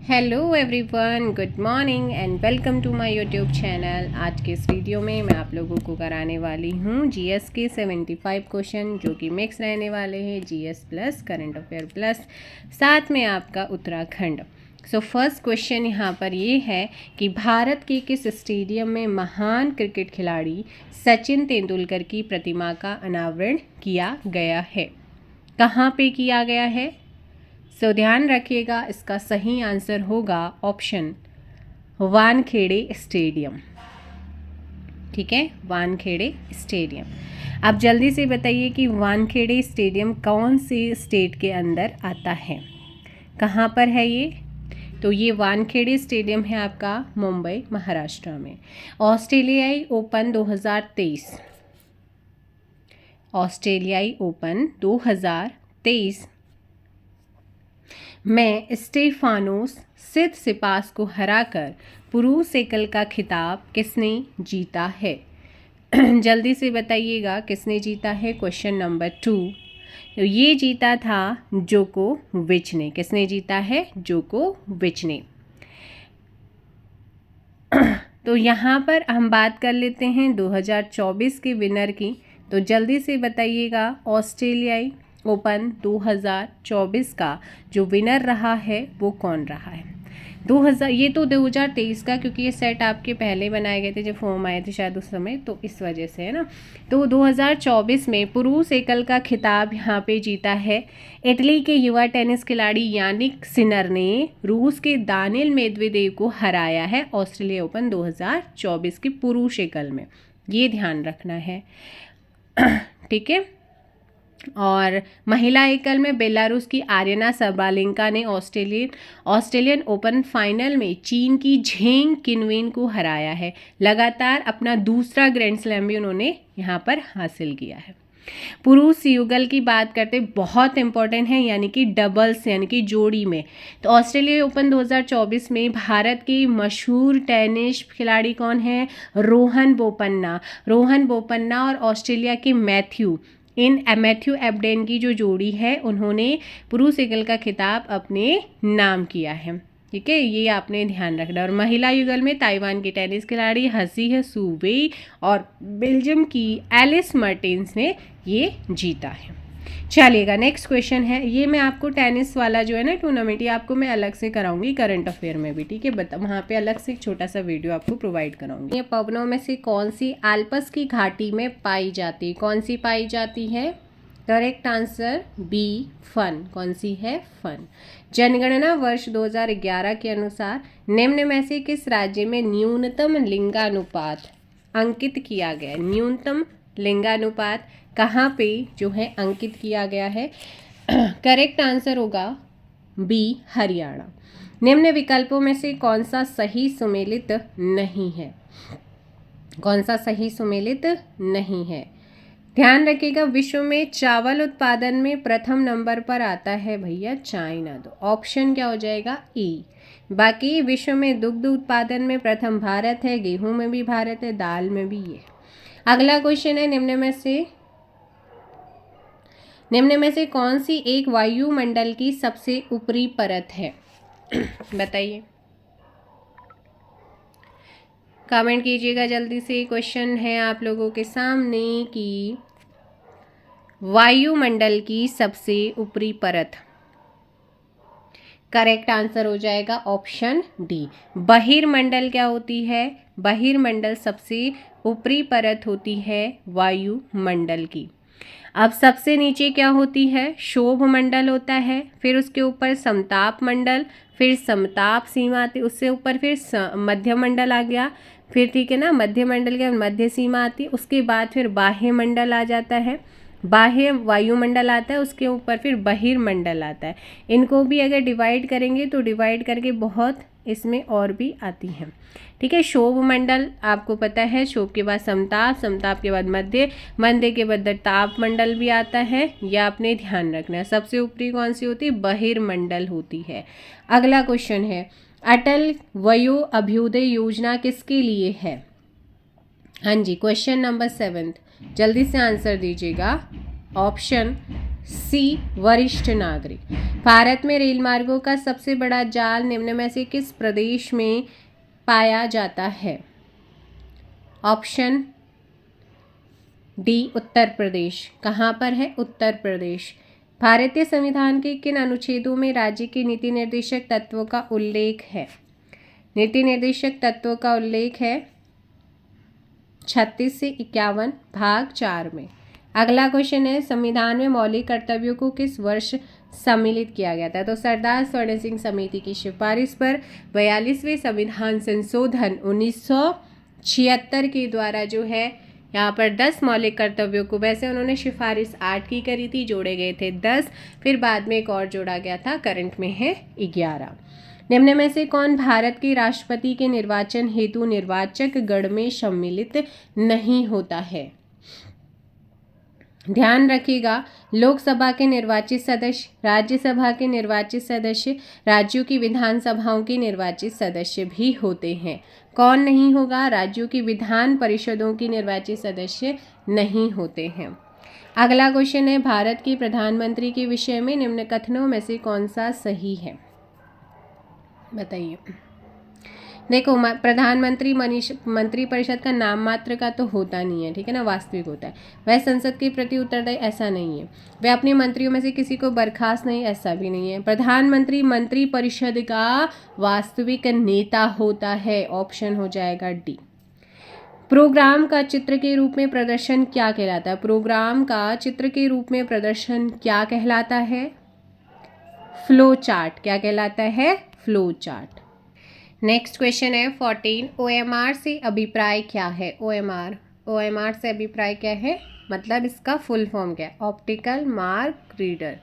Hello everyone, good morning and welcome to my YouTube channel. आज के इस video में मैं आप लोगों को कराने वाली हूँ जीएस के 75 क्वेश्चन, जो कि मिक्स रहने वाले हैं, GS plus current affair plus साथ में आपका उत्तराखंड। सो फर्स्ट क्वेश्चन यहाँ पर ये है कि भारत के किस स्टेडियम में महान क्रिकेट खिलाड़ी सचिन तेंदुलकर की प्रतिमा का अनावरण किया गया है? कहाँ पे किया गया है? सो ध्यान रखिएगा, इसका सही आंसर होगा ऑप्शन वानखेड़े स्टेडियम। ठीक है, वानखेड़े स्टेडियम। अब जल्दी से बताइए कि वानखेड़े स्टेडियम कौन से स्टेट के अंदर आता है? कहाँ पर है ये? तो ये वानखेड़े स्टेडियम है आपका मुंबई, महाराष्ट्र में। ऑस्ट्रेलियाई ओपन 2023, ऑस्ट्रेलियाई ओपन 2023 में स्टेफानोस सितसिपास को हराकर पुरुष एकल का खिताब किसने जीता है? जल्दी से बताइएगा किसने जीता है। क्वेश्चन नंबर 2, ये जीता था जोकोविच ने। किसने जीता है? जोकोविच ने। तो यहाँ पर हम बात कर लेते हैं 2024 के विनर की। तो जल्दी से बताइएगा, ऑस्ट्रेलियाई ओपन 2024 का जो विनर रहा है वो कौन रहा है? ये तो 2023 का, क्योंकि ये सेट आपके पहले बनाए गए थे जब फॉर्म आए थे शायद उस समय, तो इस वजह से है ना। तो 2024 में पुरुष एकल का खिताब यहाँ पे जीता है इटली के युवा टेनिस खिलाड़ी यानिक सिनर ने रूस के दानिल मेदवेदेव को हराया है ऑस्ट्रेलिया ओपन 2024 के पुरुष एकल में। ये ध्यान रखना है, ठीक है। और महिला एकल में बेलारूस की आर्यना सबालेंका ने ऑस्ट्रेलियन ओपन फाइनल में चीन की झेंग किनवेन को हराया है। लगातार अपना दूसरा ग्रैंड स्लैम भी उन्होंने यहाँ पर हासिल किया है। पुरुष युगल की बात करते बहुत इंपॉर्टेंट है, यानी कि डबल्स यानी कि जोड़ी में। तो ऑस्ट्रेलिया ओपन 2024 में भारत के मशहूर टेनिस खिलाड़ी कौन है? रोहन बोपन्ना और ऑस्ट्रेलिया के मैथ्यू एबडेन की जो जोड़ी है, उन्होंने पुरुष एकल का खिताब अपने नाम किया है। ठीक है, ये आपने ध्यान रखना। और महिला युगल में ताइवान की टेनिस खिलाड़ी हसी सू वेई और बेल्जियम की एलिस मर्टेंस ने ये जीता है। चलिएगा, नेक्स्ट क्वेश्चन है। ये मैं आपको टेनिस वाला जो है ना टूर्नामेंट, ये आपको मैं अलग से कराऊंगी करंट अफेयर में भी, ठीक है। वहाँ पे अलग से एक छोटा सा वीडियो आपको प्रोवाइड कराऊंगी। ये पवनों में से कौन सी आल्प्स की घाटी में पाई जाती है? कौन सी पाई जाती है? करेक्ट आंसर बी, फन। कौन सी है? फन। जनगणना वर्ष 2011 के अनुसार निम्न में से किस राज्य में न्यूनतम लिंगानुपात अंकित किया गया? न्यूनतम लिंगानुपात कहाँ पे जो है अंकित किया गया है? करेक्ट आंसर होगा बी, हरियाणा। निम्न विकल्पों में से कौन सा सही सुमेलित नहीं है? कौन सा सही सुमेलित नहीं है? ध्यान रखिएगा, विश्व में चावल उत्पादन में प्रथम नंबर पर आता है भैया चाइना। तो ऑप्शन क्या हो जाएगा? ई। बाकी विश्व में दुग्ध उत्पादन में प्रथम भारत है, गेहूं में भी भारत है, दाल में भी ये। अगला क्वेश्चन है, निम्न में से कौन सी एक वायुमंडल की सबसे ऊपरी परत है? बताइए, कमेंट कीजिएगा जल्दी से। क्वेश्चन है आप लोगों के सामने कि वायुमंडल की सबसे ऊपरी परत। करेक्ट आंसर हो जाएगा ऑप्शन डी, बहिर्मंडल। क्या होती है? बहिर्मंडल सबसे ऊपरी परत होती है वायुमंडल की। अब सबसे नीचे क्या होती है? शोभ मंडल होता है, फिर उसके ऊपर समताप मंडल, फिर समताप सीमा आती, उससे ऊपर फिर मध्य मंडल आ गया, फिर ठीक है ना, मध्य मंडल के मध्य सीमा आती है, उसके बाद फिर बाह्य मंडल आ जाता है, बाह्य वायुमंडल आता है, उसके ऊपर फिर बहिर्मंडल आता है। इनको भी अगर डिवाइड करेंगे तो डिवाइड करके बहुत इसमें और भी आती हैं, ठीक है। शोभ मंडल आपको पता है, शोभ के बाद समताप के बाद मध्य के बाद ताप मंडल भी आता है, यह आपने ध्यान रखना है। सबसे ऊपरी कौन सी होती है? बहिर्मंडल होती है। अगला क्वेश्चन है, अटल वयो अभ्युदय योजना किसके लिए है? हाँ जी, क्वेश्चन नंबर 7, जल्दी से आंसर दीजिएगा। ऑप्शन सी वरिष्ठ नागरिक। भारत में रेल मार्गों का सबसे बड़ा जाल निम्न में से किस प्रदेश में पाया जाता है? Option D Uttar Pradesh. कहाँ पर है? उत्तर प्रदेश। भारतीय संविधान के किन अनुच्छेदों में राज्य के नीति निर्देशक तत्वों का उल्लेख है? नीति निर्देशक तत्वों का उल्लेख है 36 से 51 भाग 4 में। अगला क्वेश्चन है, संविधान में मौलिक कर्तव्यों को किस वर्ष सम्मिलित किया गया था? तो सरदार स्वर्ण सिंह समिति की सिफारिश पर 42वें संविधान संशोधन 1976 के द्वारा जो है यहाँ पर 10 मौलिक कर्तव्यों को, वैसे उन्होंने सिफारिश 8 की करी थी, जोड़े गए थे 10, फिर बाद में एक और जोड़ा गया था, करंट में है 11। निम्न में से कौन भारत के राष्ट्रपति के निर्वाचन हेतु निर्वाचक गण में सम्मिलित नहीं होता है? ध्यान रखिएगा, लोकसभा के निर्वाचित सदस्य, राज्यसभा के निर्वाचित सदस्य, राज्यों की विधानसभाओं के निर्वाचित सदस्य भी होते हैं। कौन नहीं होगा? राज्यों की विधान परिषदों की निर्वाचित सदस्य नहीं होते हैं। अगला क्वेश्चन है, भारत के प्रधानमंत्री के विषय में निम्न कथनों में से कौन सा सही है? बताइए। देखो, प्रधानमंत्री मंत्री परिषद का नाम मात्र का तो होता नहीं है, ठीक है ना, वास्तविक होता है। वह संसद के प्रति उत्तरदायी, ऐसा नहीं है। वह अपने मंत्रियों में से किसी को बर्खास्त नहीं, ऐसा भी नहीं है। प्रधानमंत्री मंत्री परिषद का वास्तविक नेता होता है। ऑप्शन हो जाएगा डी। प्रोग्राम का चित्र के रूप में प्रदर्शन क्या कहलाता है? प्रोग्राम का चित्र के रूप में प्रदर्शन क्या कहलाता है? Flow chart. क्या कहलाता है? Flow chart. नेक्स्ट क्वेश्चन है 14, OMR से अभिप्राय क्या है? OMR से अभिप्राय क्या है? मतलब इसका फुल फॉर्म क्या है? Optical mark reader.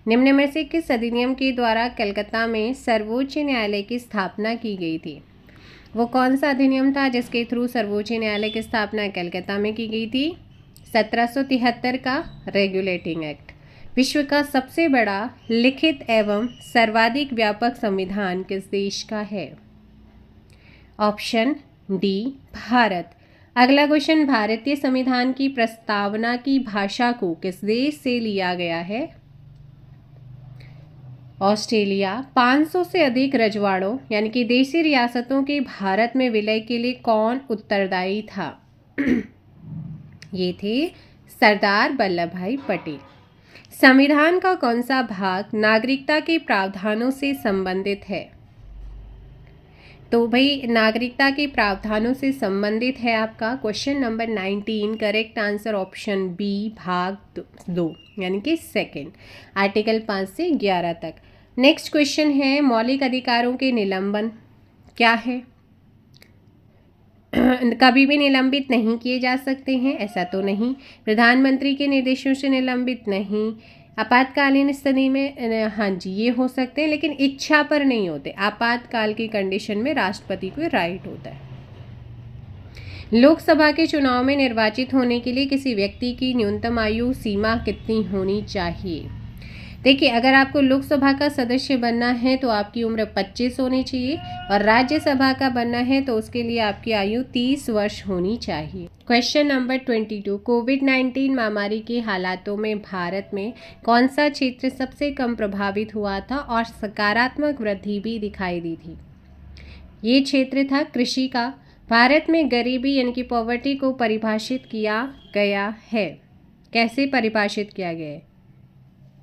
निम्न में से किस अधिनियम के द्वारा कलकत्ता में सर्वोच्च न्यायालय की स्थापना की गई थी? वो कौन सा अधिनियम था जिसके थ्रू सर्वोच्च न्यायालय की स्थापना कलकत्ता में की गई थी? 1773 का रेगुलेटिंग एक्ट। विश्व का सबसे बड़ा लिखित एवं सर्वाधिक व्यापक संविधान किस देश का है? Option D Bharat. अगला क्वेश्चन, भारतीय संविधान की प्रस्तावना की भाषा को किस देश से लिया गया है? ऑस्ट्रेलिया। 500 से अधिक रजवाड़ों यानी कि देशी रियासतों के भारत में विलय के लिए कौन उत्तरदायी था? ये थे सरदार वल्लभ भाई पटेल। संविधान का कौन सा भाग नागरिकता के प्रावधानों से संबंधित है? तो भाई नागरिकता के प्रावधानों से संबंधित है आपका question number 19। Correct answer option B भाग 2 यानी कि सेकंड, आर्टिकल 5 से 11 तक। नेक्स्ट क्वेश्चन है, मौलिक अधिकारों के निलंबन क्या है? कभी भी निलंबित नहीं किए जा सकते हैं, ऐसा तो नहीं। प्रधानमंत्री के निर्देशों से निलंबित नहीं। आपातकालीन स्थिति में हाँ जी ये हो सकते हैं, लेकिन इच्छा पर नहीं होते। आपातकाल की कंडीशन में राष्ट्रपति को राइट होता है। लोकसभा के चुनाव में निर्वाचित होने के लिए किसी व्यक्ति की न्यूनतम आयु सीमा कितनी होनी चाहिए? देखिए, अगर आपको लोकसभा का सदस्य बनना है तो आपकी उम्र 25 होनी चाहिए, और राज्यसभा का बनना है तो उसके लिए आपकी आयु 30 वर्ष होनी चाहिए। क्वेश्चन नंबर 22, कोविड-19 महामारी के हालातों में भारत में कौन सा क्षेत्र सबसे कम प्रभावित हुआ था और सकारात्मक वृद्धि भी दिखाई दी थी? ये क्षेत्र था कृषि का। भारत में गरीबी यानी कि पॉवर्टी को परिभाषित किया गया है। कैसे परिभाषित किया गया है?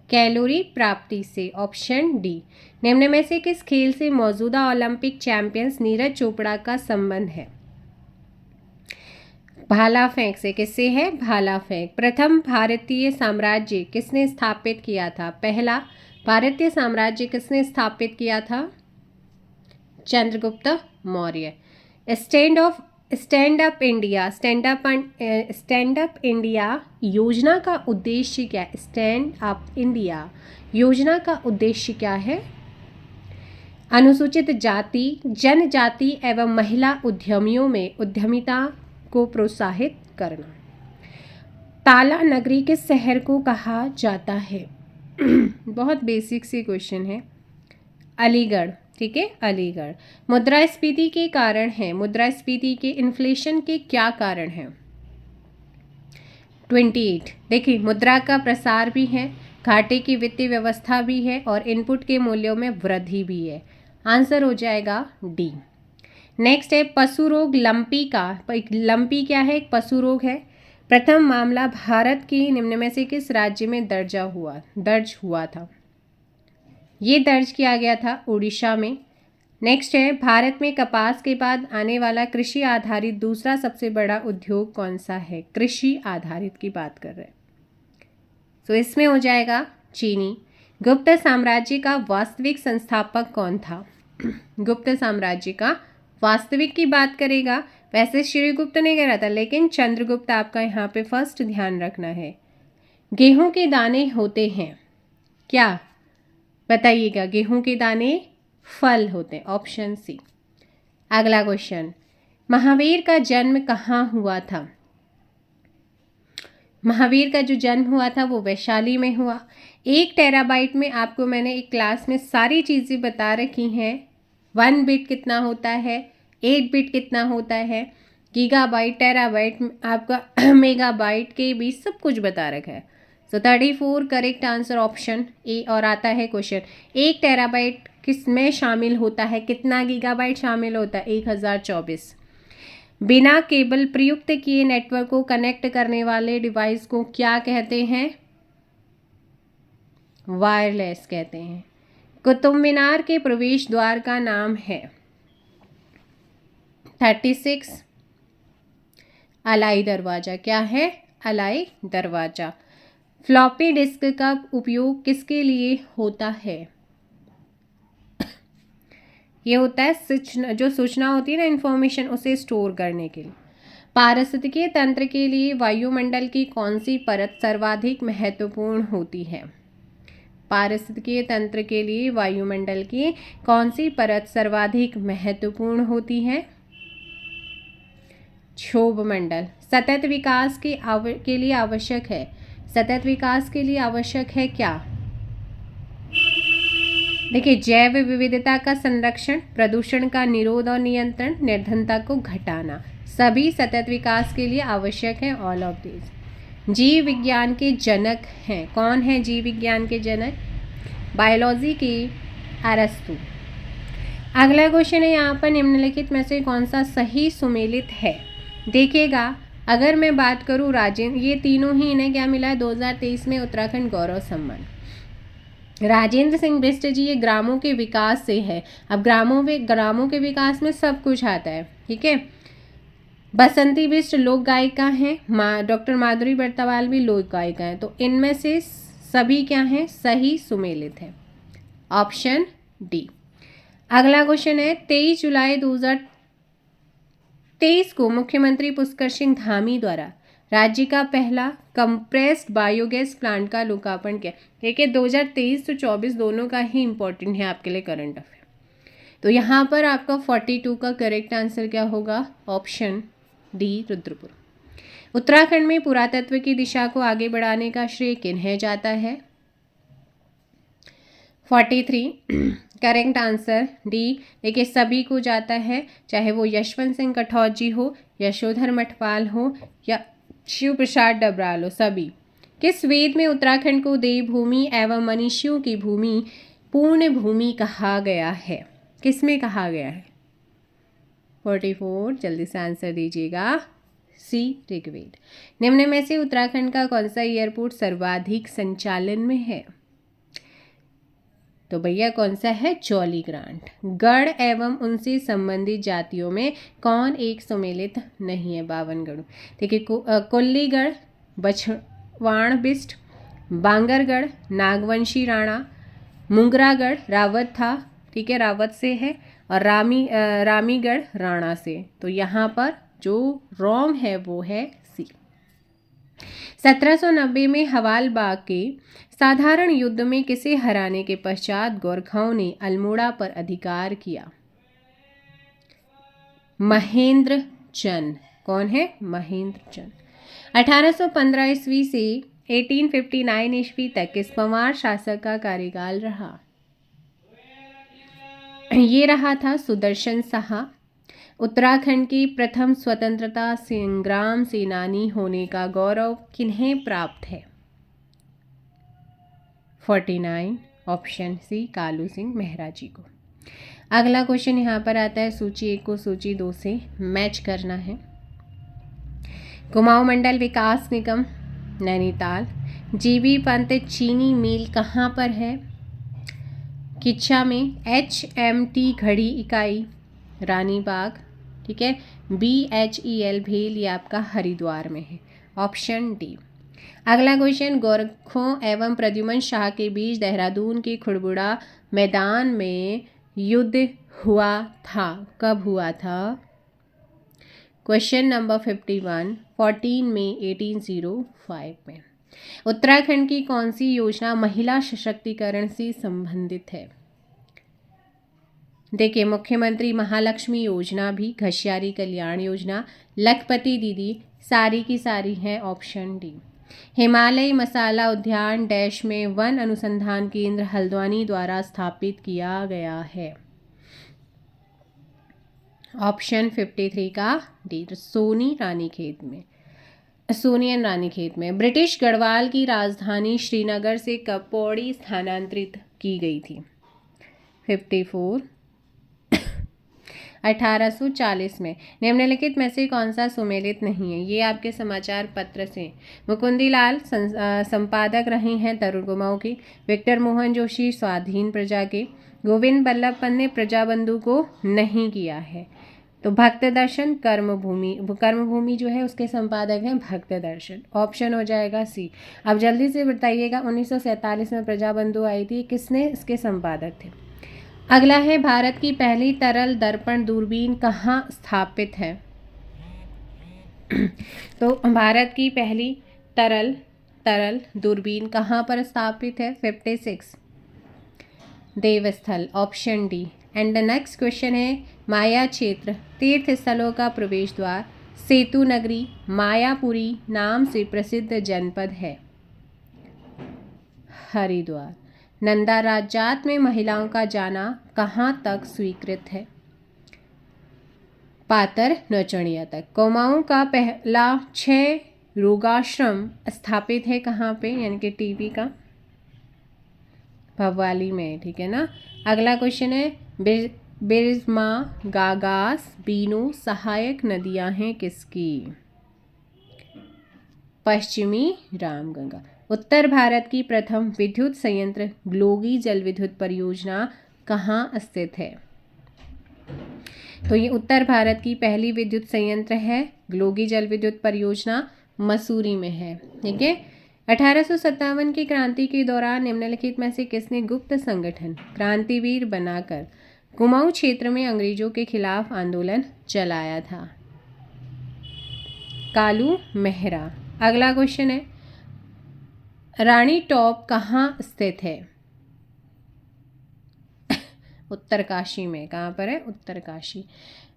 कैलोरी प्राप्ति से। Option D. निम्न में से किस खेल से मौजूदा ओलंपिक चैंपियंस नीरज चोपड़ा का संबंध है? भाला फेंक से। किससे है? भाला फेंक। प्रथम भारतीय साम्राज्य किसने स्थापित किया था? पहला भारतीय साम्राज्य किसने स्थापित किया था? Chandragupta Maurya. Stand up India योजना का उद्देश्य क्या है? स्टैंड अप इंडिया योजना का उद्देश्य क्या है? अनुसूचित जाति, जनजाति एवं महिला उद्यमियों में उद्यमिता को प्रोत्साहित करना। ताला नगरी किस शहर को कहा जाता है? बहुत बेसिक सी क्वेश्चन है। अलीगढ़, ठीक है, अलीगढ़। मुद्रास्फीति के कारण है, मुद्रास्फीति के इन्फ्लेशन के क्या कारण है? 28। देखिए, मुद्रा का प्रसार भी है, घाटे की वित्तीय व्यवस्था भी है और इनपुट के मूल्यों में वृद्धि भी है। आंसर हो जाएगा डी। नेक्स्ट है पशु रोग लंपी का। लंपी क्या है? एक पशु रोग है। प्रथम मामला भारत की निम्न में से किस राज्य में दर्ज हुआ था? ये दर्ज किया गया था उड़ीसा में। नेक्स्ट है भारत में कपास के बाद आने वाला कृषि आधारित दूसरा सबसे बड़ा उद्योग कौन सा है? कृषि आधारित की बात कर रहे हैं, तो इसमें हो जाएगा चीनी। गुप्त साम्राज्य का वास्तविक संस्थापक कौन था? गुप्त साम्राज्य का वास्तविक की बात करेगा, वैसे श्रीगुप्त ने कह रहा था, लेकिन चंद्रगुप्त आपका यहाँ पे फर्स्ट ध्यान रखना है। गेहूं के दाने होते हैं क्या? बताइएगा। गेहूं के दाने फल होते हैं, ऑप्शन सी। अगला क्वेश्चन, महावीर का जन्म कहाँ हुआ था? महावीर का जो जन्म हुआ था वो वैशाली में हुआ। 1 टेराबाइट में आपको मैंने एक क्लास में सारी चीज़ें बता रखी हैं। 1 बिट कितना होता है, 8 बिट कितना होता है, गीगाबाइट, टेराबाइट, आपका मेगाबाइट के भी सब कुछ बता रखा है। सो 34 करेक्ट आंसर ऑप्शन ए। और आता है क्वेश्चन, 1 टेराबाइट किस में शामिल होता है? कितना गीगाबाइट शामिल होता है? 1024। बिना केबल प्रयुक्त किए नेटवर्क को कनेक्ट करने वाले डिवाइस को क्या कहते हैं? वायरलेस कहते हैं। कुतुब मीनार के प्रवेश द्वार का नाम है? 36 अलाई दरवाजा। क्या है? अलाई दरवाजा। फ्लॉपी डिस्क का उपयोग किसके लिए होता है? ये होता है जो सूचना होती है ना, इंफॉर्मेशन, उसे स्टोर करने के लिए। पारिस्थितिकीय तंत्र के लिए वायुमंडल की कौन सी परत सर्वाधिक महत्वपूर्ण होती है? पारिस्थितिकीय तंत्र के लिए वायुमंडल की कौन सी परत सर्वाधिक महत्वपूर्ण होती है? क्षोभ मंडल। सतत विकास के लिए आवश्यक है। सतत विकास के लिए आवश्यक है क्या? देखिए, जैव विविधता का संरक्षण, प्रदूषण का निरोध और नियंत्रण, निर्धनता को घटाना, सभी सतत विकास के लिए आवश्यक है। All of this. जीव विज्ञान के जनक हैं। कौन है जीव विज्ञान के जनक? बायोलॉजी के अरस्तु। अगला क्वेश्चन है यहाँ पर, निम्नलिखित में से कौन सा सही सुमेलित है? देखिएगा, अगर मैं बात करूँ राजेंद्र, ये तीनों ही इन्हें क्या मिला है 2023 में उत्तराखंड गौरव सम्मान। राजेंद्र सिंह बिष्ट जी, ये ग्रामों के विकास से है। अब ग्रामों के विकास में सब कुछ आता है, ठीक है। बसंती बिष्ट लोक गायिका हैं। डॉक्टर माधुरी बर्तवाल भी लोक गायिका हैं। तो इनमें से सभी क्या हैं? सही सुमेलित है। Option D. अगला क्वेश्चन है, 23 जुलाई 2023 को मुख्यमंत्री पुष्कर सिंह धामी द्वारा राज्य का पहला कंप्रेस्ड बायोगैस प्लांट का लोकार्पण किया। देखिए, 2023 तो 24 दोनों का ही इंपॉर्टेंट है आपके लिए करंट अफेयर। तो यहाँ पर आपका 42 का करेक्ट आंसर क्या होगा? Option D, Rudrapur. उत्तराखंड में पुरातत्व की दिशा को आगे बढ़ाने का श्रेय किन्हें जाता है? 43 करेक्ट आंसर डी। देखिए, सभी को जाता है, चाहे वो यशवंत सिंह कठौत जी हो, यशोधर मठपाल हो या शिव प्रसाद डबराल हो, सभी। किस वेद में उत्तराखंड को देवभूमि एवं मनीषियों की भूमि, पूर्ण भूमि कहा गया है? किस में कहा गया है? 44 जल्दी से आंसर दीजिएगा। सी, ऋग्वेद। निम्न में से उत्तराखंड का कौन सा एयरपोर्ट सर्वाधिक संचालन में है? तो भैया कौन सा है? जौलीग्रांट। गढ़ एवं उनसे संबंधित जातियों में कौन एक सुमेलित नहीं है? 52 गढ़। देखिए, कुल्लीगढ़, बछवाण बिष्ट, बांगरगढ़, नागवंशी राणा, मुंगरागढ़ रावत था, ठीक है, रावत से है, और रामीगढ़ राणा से। तो यहाँ पर जो रॉन्ग है वो है सी। 1790 में हवालबाग के साधारण युद्ध में किसे हराने के पश्चात गोरखाओं ने अल्मोड़ा पर अधिकार किया? महेंद्र चंद। कौन है? महेंद्र चंद। 1815 ईस्वी से 1859 ईस्वी तक किस पंवार शासक का कार्यकाल रहा? ये रहा था सुदर्शन साहा। उत्तराखंड की प्रथम स्वतंत्रता संग्राम सेनानी होने का गौरव किन्हें प्राप्त है? 49 ऑप्शन सी कालू सिंह मेहरा जी को। अगला क्वेश्चन यहाँ पर आता है, सूची 1 को सूची 2 से मैच करना है। कुमाऊं मंडल विकास निगम नैनीताल, जीबी पंत चीनी मिल कहाँ पर है? किच्छा में। HMT घड़ी इकाई रानी बाग, ठीक है। BHEL भेल ये आपका हरिद्वार में है, ऑप्शन डी। अगला क्वेश्चन, गोरखों एवं प्रद्युमन शाह के बीच देहरादून के खुड़बुड़ा मैदान में युद्ध हुआ था, कब हुआ था? क्वेश्चन नंबर 51, 14 मई 1805 में। उत्तराखंड की कौन सी योजना महिला सशक्तिकरण से संबंधित है? देखिए, मुख्यमंत्री महालक्ष्मी योजना भी, घसियारी कल्याण योजना, लखपति दीदी, सारी की सारी है, ऑप्शन डी। हिमालय मसाला उद्यान डैश में वन अनुसंधान केंद्र हल्द्वानी द्वारा स्थापित किया गया है, ऑप्शन 53 का डी, सोनी रानीखेत में, सोनियन रानीखेत में। ब्रिटिश गढ़वाल की राजधानी श्रीनगर से कब पौड़ी स्थानांतरित की गई थी? 54 1840 में। निम्नलिखित में से कौन सा सुमेलित नहीं है? ये आपके समाचार पत्र से। मुकुंदीलाल संपादक रहे हैं तरुण कुमाऊं की, विक्टर मोहन जोशी स्वाधीन प्रजा के, गोविंद बल्लभ पंत ने प्रजाबंधु को नहीं किया है। तो भक्त दर्शन कर्मभूमि जो है उसके संपादक हैं भक्त दर्शन, ऑप्शन हो जाएगा सी। अब जल्दी से बताइएगा, 1947 में प्रजाबंधु आई थी, किसने इसके संपादक थे? अगला है, भारत की पहली तरल दर्पण दूरबीन कहाँ स्थापित है? तो भारत की पहली तरल दूरबीन कहाँ पर स्थापित है? 56 Devasthal, option D. And the next question है, माया क्षेत्र तीर्थ स्थलों का प्रवेश द्वार, सेतु नगरी मायापुरी नाम से प्रसिद्ध जनपद है, हरिद्वार। नंदा राजात में महिलाओं का जाना कहाँ तक स्वीकृत है? पातर नौचड़िया तक। कुमाऊं का पहला 6 रोगाश्रम स्थापित है कहाँ पे, यानी कि टीबी का? भवाली में, ठीक है ना। अगला क्वेश्चन है, बिरजमा गागास बीनू सहायक नदियां हैं किसकी? पश्चिमी रामगंगा। उत्तर भारत की प्रथम विद्युत संयंत्र ग्लोगी जल विद्युत परियोजना कहाँ स्थित है? तो ये उत्तर भारत की पहली विद्युत संयंत्र है, ग्लोगी जल विद्युत परियोजना मसूरी में है, ठीक है। 1857 की क्रांति के दौरान निम्नलिखित में से किसने गुप्त संगठन क्रांतिवीर बनाकर कुमाऊं क्षेत्र में अंग्रेजों के खिलाफ आंदोलन चलाया था? कालू मेहरा। अगला क्वेश्चन है, रानी टॉप कहाँ स्थित है? उत्तरकाशी में। कहाँ पर है? उत्तरकाशी।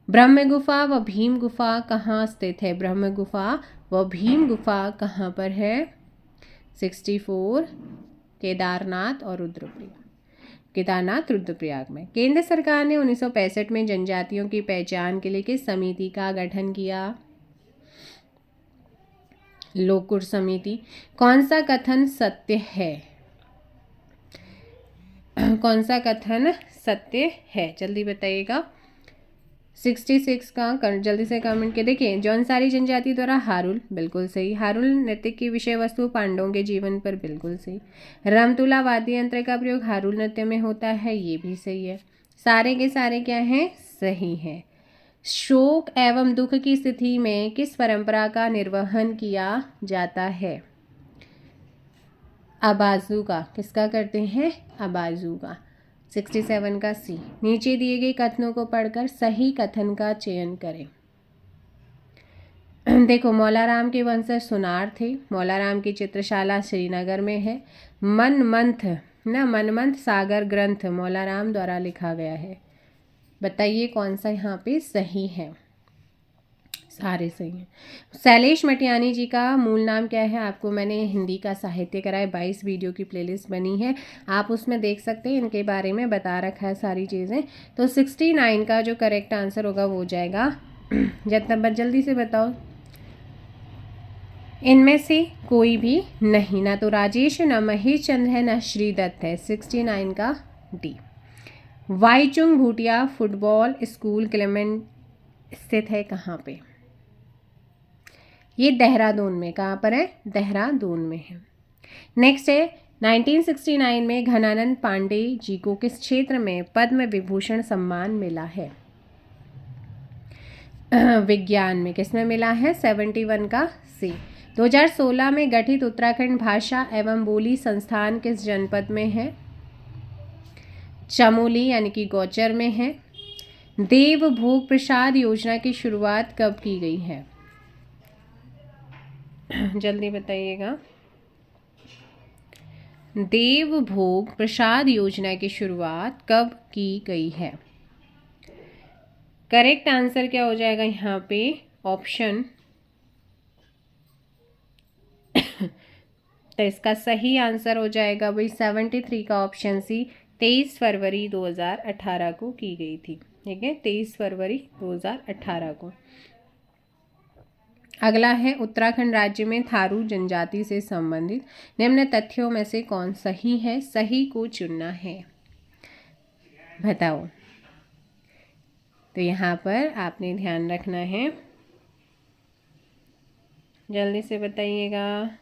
ब्रह्म गुफा व भीम गुफा कहाँ स्थित है? ब्रह्म गुफा व भीम गुफा कहाँ पर है? 64 केदारनाथ और रुद्रप्रयाग में। केंद्र सरकार ने 1965 में जनजातियों की पहचान के लिए किस समिति का गठन किया? लोकुर समिति। कौन सा कथन सत्य है? कौन सा कथन सत्य है? जल्दी बताइएगा। 66 का जल्दी से कमेंट के देखिए। जौनसारी जनजाति द्वारा हारुल, बिल्कुल सही। हारुल नृत्य की विषय वस्तु पांडवों के जीवन पर, बिल्कुल सही। रमतुला वाद्य यंत्र का प्रयोग हारुल नृत्य में होता है, ये भी सही है। सारे के सारे क्या हैं? सही है। शोक एवं दुख की स्थिति में किस परंपरा का निर्वहन किया जाता है? अबाजू का। किसका करते हैं? अबाजू का। 67 का सी। नीचे दिए गए कथनों को पढ़कर सही कथन का चयन करें। देखो, मौलाराम के वंशज सुनार थे। मौलाराम की चित्रशाला श्रीनगर में है। मनमंथ सागर ग्रंथ मौलाराम द्वारा लिखा गया है। बताइए कौन सा यहाँ पे सही है? सारे सही हैं। शैलेश मटियानी जी का मूल नाम क्या है? आपको मैंने हिंदी का साहित्य कराए 22 वीडियो की प्लेलिस्ट बनी है, आप उसमें देख सकते हैं, इनके बारे में बता रखा है सारी चीज़ें। तो 69 का जो करेक्ट आंसर होगा वो हो जाएगा। जल्दी से बताओ। इनमें से कोई भी नहीं, ना तो राजेश है, ना महेश चंद्र है, ना श्रीदत्त है। 69 का D. Baichung Bhutia football school Clement स्थित है कहाँ पे? ये देहरादून में। कहाँ पर है? देहरादून में है। नेक्स्ट है 1969 में घनानंद पांडे जी को किस क्षेत्र में पद्म विभूषण सम्मान मिला है? विज्ञान में। किसमें मिला है? 71 का सी। 2016 में गठित उत्तराखंड भाषा एवं बोली संस्थान किस जनपद में है? चमोली यानी कि गौचर में है। देव भोग प्रसाद योजना की शुरुआत कब की गई है? जल्दी बताइएगा। देव भोग प्रसाद योजना की शुरुआत कब की गई है? करेक्ट आंसर क्या हो जाएगा यहाँ पे? ऑप्शन तो इसका सही आंसर हो जाएगा भाई 73 का ऑप्शन सी, 23 फरवरी 2018 को की गई थी। ठीक है, 23 फरवरी 2018 को। अगला है उत्तराखंड राज्य में थारू जनजाति से संबंधित निम्न तथ्यों में से कौन सही है? सही को चुनना है, बताओ। तो यहाँ पर आपने ध्यान रखना है, जल्दी से बताइएगा।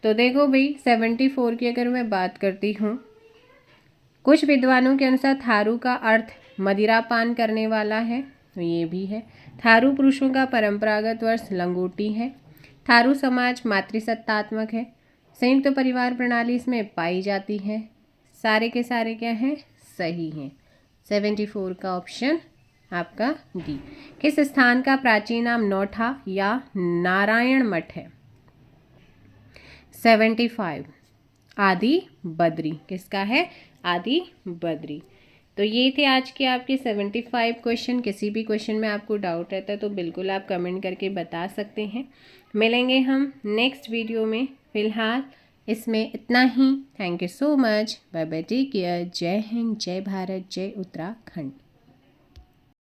तो देखो भाई 74 की अगर मैं बात करती हूँ, कुछ विद्वानों के अनुसार थारू का अर्थ मदिरापान करने वाला है, तो ये भी है। थारू पुरुषों का परंपरागत वर्ष लंगोटी है। थारू समाज मातृसत्तात्मक है। संयुक्त परिवार प्रणाली इसमें पाई जाती है। सारे के सारे क्या हैं? सही हैं। 74 का ऑप्शन आपका डी। किस स्थान का प्राचीन नाम नौठा या नारायण मठ है? 75 आदि बद्री। किसका है? आदि बद्री। तो ये थे आज के आपके 75 क्वेश्चन। किसी भी क्वेश्चन में आपको डाउट रहता है तो बिल्कुल आप कमेंट करके बता सकते हैं। मिलेंगे हम नेक्स्ट वीडियो में। फिलहाल इसमें इतना ही। Thank you so much. Bye bye, take care. जय हिंद, जय भारत, जय उत्तराखंड।